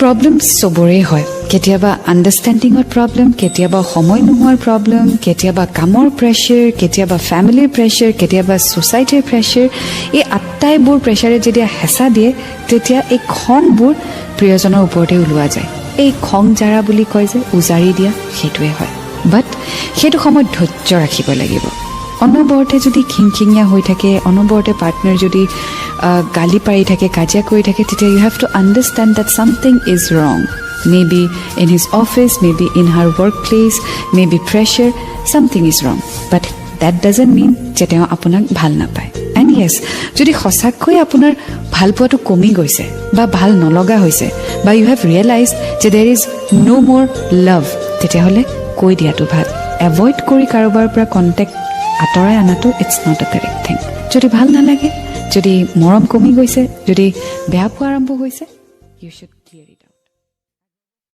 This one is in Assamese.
প্ৰবলেম সবৰে হয় কেতিয়াবা আন্ডাৰষ্টেণ্ডিঙৰ প্ৰবলেম কেতিয়াবা সময় নোহোৱাৰ প্ৰবলেম কেতিয়াবা কামৰ প্ৰেছাৰ কেতিয়াবা ফ্যামিলিৰ প্ৰেছাৰ কেতিয়াবা সোসাইটিৰ প্ৰেছাৰ এই আটাইবোৰ প্ৰেছাৰে যেতিয়া হেঁচা দিয়ে তেতিয়া এই খংবোৰ প্ৰিয়জনৰ ওপৰতে ওলোৱা যায় এই খং জাৰা বুলি কয় যে উজাৰি দিয়া সেইটোৱে হয় বাট সেইটো সময়ত ধৈৰ্য ৰাখিব লাগিব অনবৰতে যদি খিংখিঙীয়া হৈ থাকে অনবৰতে পাৰ্টনাৰ যদি গালি পাৰি থাকে কাজিয়া কৰি থাকে তেতিয়া you have to understand that something is wrong maybe in his office maybe in her workplace maybe pressure something is wrong but that doesn't mean যে তেওঁ আপোনাক ভাল নাপায় and yes যদি সঁচাকৈ আপোনাৰ ভাল পোৱাটো কমি গৈছে বা ভাল নলগা হৈছে বা you have realized যে there is no more love তেতিয়াহ'লে কৈ দিয়াটো ভাল avoid কৰি কাৰোবাৰ পৰা কন্টেক্ট আঁতৰাই আনাটো it's not a correct thing যদি ভাল নালাগে যদি মৰম কমি গৈছে যদি বেয়া পোৱা আৰম্ভ হৈছে you should clear it out